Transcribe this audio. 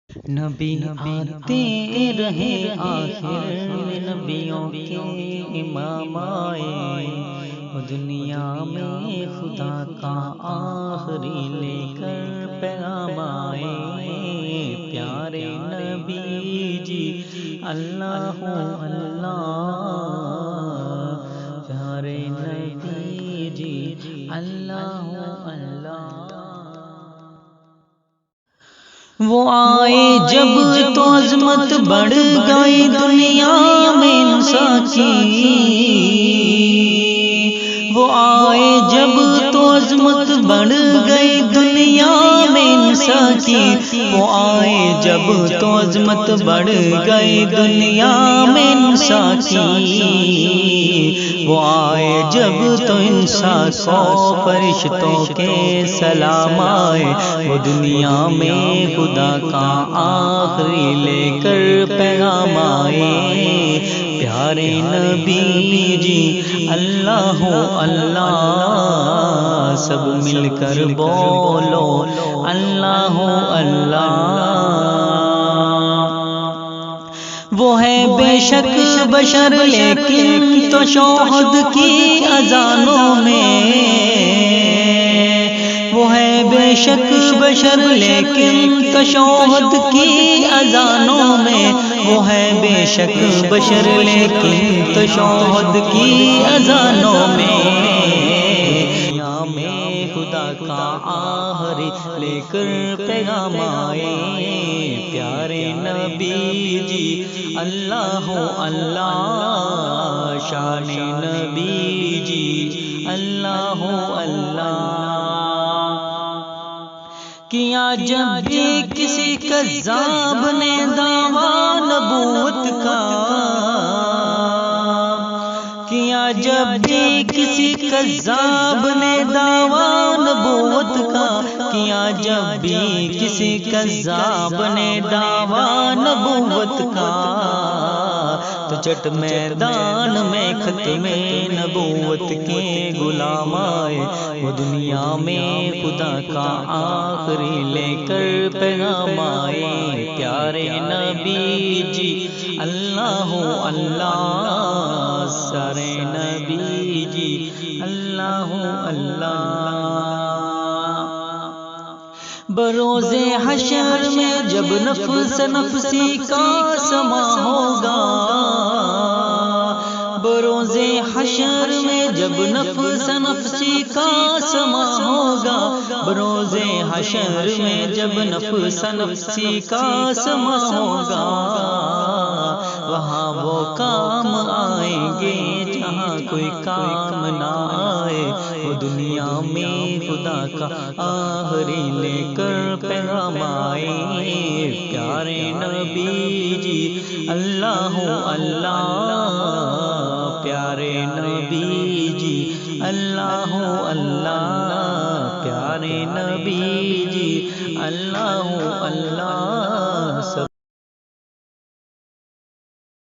نبی آتے رہے آخر میں نبیوں کے امام آئے، دنیا میں خدا کا آخری لے کر پیغام آئے۔ پیارے نبی جی اللہ اللہ، پیارے نبی جی اللہ اللہ۔ وہ آئے جب تو عظمت بڑھ گئی دنیا میں انسان کی، وہ آئے جب تو عظمت بڑھ گئی دنیا میں انسان کی، وہ آئے جب تو عظمت بڑھ گئی دنیا میں انسان کی، وہ آئے جب تو انسان کو فرشتوں کے سلام آئے، وہ دنیا میں خدا کا آخری لے کر پیغام آئے۔ پیارے نبی جی اللہ اللہ، سب مل کر بولو اللہ اللہ۔ وہ ہے بے شک بشر لیکن تو شہد کی اذانوں میں، وہ ہے بے شک بشر لیکن تو شہد کی اذانوں میں، وہ ہے بے شک بشر لیکن تو شہد کی اذانوں میں۔ دنیا میں خدا کا آخری لے کر پیغام آئے۔ پیارے نبی جی اللہ اللہ، شان نبی جی اللہ اللہ۔ کیا جب بھی کسی کذاب نے دعویٰ نبوت کا، کیا جب بھی کسی کذاب نے دعویٰ نبوت کا، کیا جب بھی کسی کذاب نے دعویٰ نبوت کا، تو چٹ میدان میں ختم نبوت کے غلام آئے، وہ دنیا میں خدا کا آخری لے کر پیغام آئے۔ پیارے نبی جی اللہ اللہ، سارے نبی جی اللہ اللہ۔ بروز حشر میں جب نفس نفسی کا سما ہوگا، بروز حشر میں جب نفس نفسی کا سما ہوگا، بروز حشر میں جب نفس نفسی کا سما ہوگا، وہاں وہ کام آئیں گے جہاں کوئی کام نہ آئے، وہ دنیا میں خدا کا آخری لے کر پیغام آئے۔ پیارے نبی جی اللہ اللہ، پیارے نبی جی اللہ اللہ، پیارے نبی جی اللہ اللہ۔